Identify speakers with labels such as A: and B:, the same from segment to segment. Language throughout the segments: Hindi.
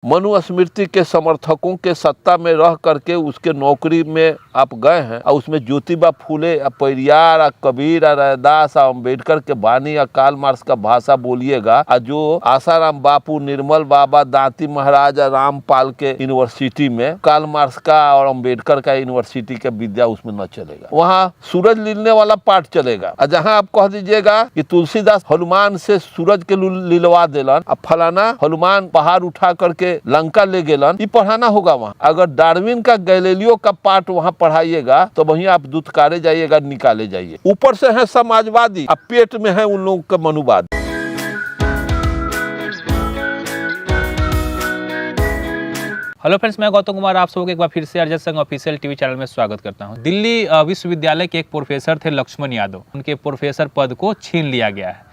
A: मनुस्मृति के समर्थकों के सत्ता में रह करके उसके नौकरी में आप गए हैं और उसमें ज्योतिबा फूले, पेरियार, कबीर, रैदास, अम्बेडकर के बानी या कार्ल मार्क्स का भाषा बोलिएगा और जो आसाराम बापू, निर्मल बाबा, दांती महाराज, रामपाल के यूनिवर्सिटी में कार्ल मार्क्स का और अम्बेडकर का यूनिवर्सिटी का विद्या उसमें न चलेगा। वहाँ सूरज लीलने वाला पाठ चलेगा। और जहाँ आप कह दीजिएगा कि तुलसीदास हनुमान से सूरज के लिलवा देलन, अब फलाना हनुमान पहाड़ उठा करके लंका ले गेलन, ये पढ़ाना होगा वहाँ। अगर डार्विन का, गैलीलियो का पाठ वहाँ पढ़ाइएगा तो वहीं आप दुत्कारे जाइएगा, निकाले जाइए। ऊपर से है समाजवादी, अब पेट में है उन लोगों का मनुवाद।
B: हेलो फ्रेंड्स, मैं गौतम कुमार आप सबको एक बार फिर से अर्जत संघ ऑफिशियल टीवी चैनल में स्वागत करता हूं। दिल्ली विश्वविद्यालय के एक प्रोफेसर थे लक्ष्मण यादव, उनके प्रोफेसर पद को छीन लिया गया है।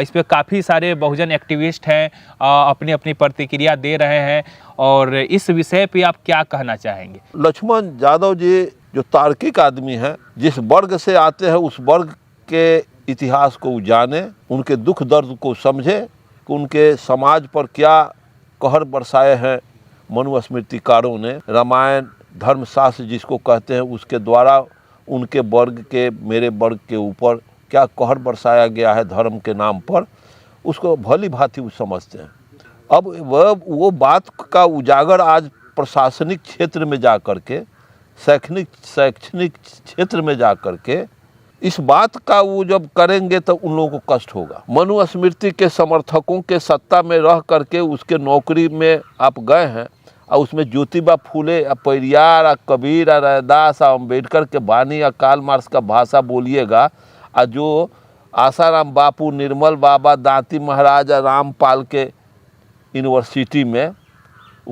B: इस पर काफ़ी सारे बहुजन एक्टिविस्ट हैं, अपनी अपनी प्रतिक्रिया दे रहे हैं और इस विषय पे आप क्या कहना चाहेंगे?
A: लक्ष्मण यादव जी जो तार्किक आदमी हैं, जिस वर्ग से आते हैं उस वर्ग के इतिहास को जाने, उनके दुख दर्द को समझे कि उनके समाज पर क्या कहर बरसाए हैं मनुस्मृतिकारों ने। रामायण धर्मशास्त्र जिसको कहते हैं उसके द्वारा उनके वर्ग के, मेरे वर्ग के ऊपर क्या कहर बरसाया गया है धर्म के नाम पर, उसको भली भांति वो समझते हैं। अब वो बात का उजागर आज प्रशासनिक क्षेत्र में जा कर के, शैक्षणिक क्षेत्र में जा कर के इस बात का वो जब करेंगे तो उन लोगों को कष्ट होगा। मनुस्मृति के समर्थकों के सत्ता में रह करके उसके नौकरी में आप गए हैं और उसमें ज्योतिबा फूले, पेरियार, कबीर, रैदास, अम्बेडकर के बानी या कार्ल मार्क्स का भाषा बोलिएगा और जो आसाराम बापू, निर्मल बाबा, दांती महाराज, रामपाल के यूनिवर्सिटी में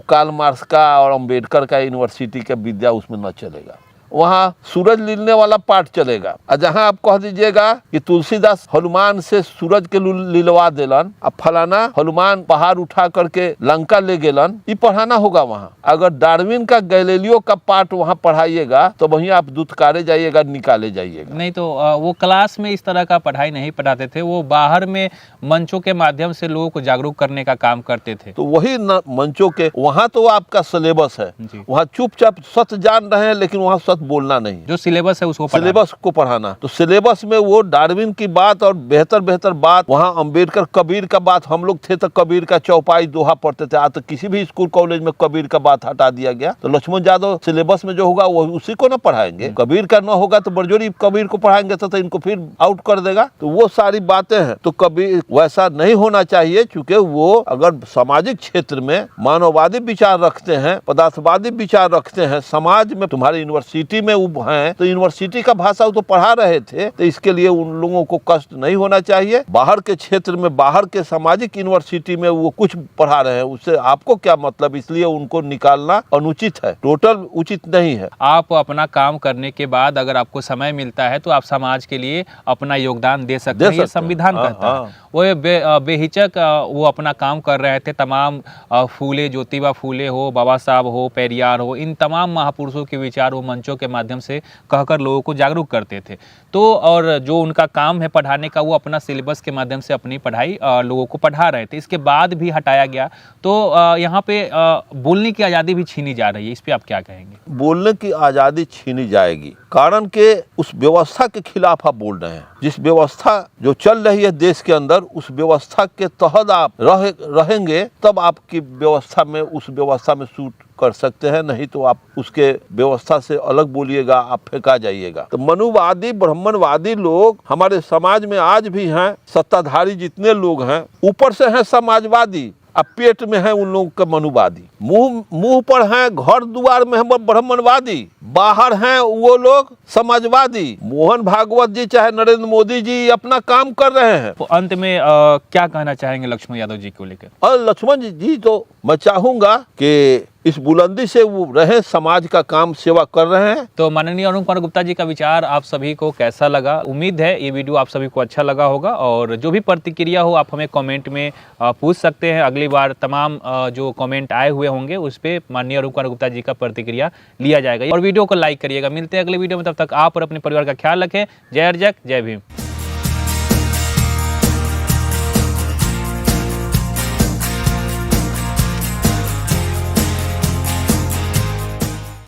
A: कार्ल मार्क्स का और अम्बेडकर का यूनिवर्सिटी का विद्या उसमें न चलेगा। वहाँ सूरज लीलने वाला पाठ चलेगा। और जहाँ आप कह दीजिएगा कि तुलसीदास हनुमान से सूरज के लिलवा देलन, अब फलाना हनुमान पहाड़ उठा करके लंका ले गेलन, ये पढ़ाना होगा वहाँ। अगर डार्विन का, गैलीलियो का पाठ वहाँ पढ़ाइएगा तो वहीं आप दुत्कारे जाइएगा, निकाले जाइएगा।
B: नहीं तो वो क्लास में इस तरह का पढ़ाई नहीं पढ़ाते थे, वो बाहर में मंचों के माध्यम से लोगों को जागरूक करने का काम करते थे।
A: तो वही मंचों के वहाँ तो आपका सिलेबस है, वहाँ चुपचाप सत्य जान रहे हैं लेकिन वहाँ सत्य बोलना नहीं,
B: जो सिलेबस है उसको
A: सिलेबस को पढ़ाना। तो सिलेबस में वो डार्विन की बात और बेहतर बात, वहाँ अम्बेडकर, कबीर का बात, हम लोग थे तो कबीर का चौपाई दोहा पढ़ते थे, आज तो किसी भी स्कूल कॉलेज में कबीर का बात हटा दिया गया। तो लक्ष्मण यादव सिलेबस में जो होगा वो उसी को ना पढ़ाएंगे। कबीर का ना होगा तो बरजोरी कबीर को पढ़ाएंगे तो इनको फिर आउट कर देगा। तो वो सारी बातें हैं। तो कबीर वैसा नहीं होना चाहिए, क्योंकि वो अगर सामाजिक क्षेत्र में मानववादी विचार रखते हैं, पदार्थवादी विचार रखते हैं, समाज में तुम्हारी यूनिवर्सिटी में हैं तो यूनिवर्सिटी का भाषा तो पढ़ा रहे थे, तो इसके लिए उन लोगों को कष्ट नहीं होना चाहिए। बाहर के क्षेत्र में, बाहर के सामाजिक यूनिवर्सिटी में वो कुछ पढ़ा रहे हैं, उससे आपको क्या मतलब, इसलिए उनको निकालना अनुचित है, टोटल उचित नहीं है।
B: आप अपना काम करने के बाद अगर आपको समय मिलता है तो आप समाज के लिए अपना योगदान दे सकते हैं, ये संविधान कहता है। वो बेहिचक वो अपना काम कर रहे थे। तमाम फूले, ज्योतिबा फूले हो, बाबा साहब हो, पेरियार हो, इन तमाम महापुरुषों के विचार वो मंचों के माध्यम से कहकर लोगों को जागरूक करते थे। तो और जो उनका काम है पढ़ाने का, वो अपना सिलेबस के माध्यम से अपनी पढ़ाई लोगों को पढ़ा रहे थे। इसके बाद भी हटाया गया तो यहाँ पे बोलने की आज़ादी भी छीनी जा रही है। इस पे आप क्या कहेंगे?
A: बोलने की आज़ादी छीनी जाएगी कारण के उस व्यवस्था के खिलाफ आप बोल रहे हैं। जिस व्यवस्था जो चल रही है देश के अंदर, उस व्यवस्था के तहत आप रहेंगे तब आपकी व्यवस्था में, उस व्यवस्था में सूट कर सकते हैं, नहीं तो आप उसके व्यवस्था से अलग बोलिएगा, आप फेंका जाइएगा। तो मनुवादी, ब्राह्मणवादी लोग हमारे समाज में आज भी हैं। सत्ताधारी जितने लोग हैं, ऊपर से हैं समाजवादी, अब पेट में है उन लोगों का मनुवादी। मुंह पर हैं, घर द्वार में है ब्राह्मणवादी, बाहर हैं वो लोग समाजवादी। मोहन भागवत जी चाहे नरेंद्र मोदी जी अपना काम कर रहे हैं।
B: तो अंत में क्या कहना चाहेंगे लक्ष्मण यादव जी को लेकर?
A: और लक्ष्मण जी तो मैं चाहूंगा कि इस बुलंदी से वो रहे, समाज का काम, सेवा कर रहे हैं।
B: तो माननीय अरुण कुमार गुप्ता जी का विचार आप सभी को कैसा लगा? उम्मीद है ये वीडियो आप सभी को अच्छा लगा होगा और जो भी प्रतिक्रिया हो आप हमें कमेंट में पूछ सकते हैं। अगली बार तमाम जो कमेंट आए हुए होंगे उस पर माननीय अरुण कुमार गुप्ता जी का प्रतिक्रिया लिया जाएगा। और वीडियो को लाइक करिएगा। मिलते हैं अगले वीडियो में, तब तक आप और अपने परिवार का ख्याल रखें। जय अर्जक, जय भीम।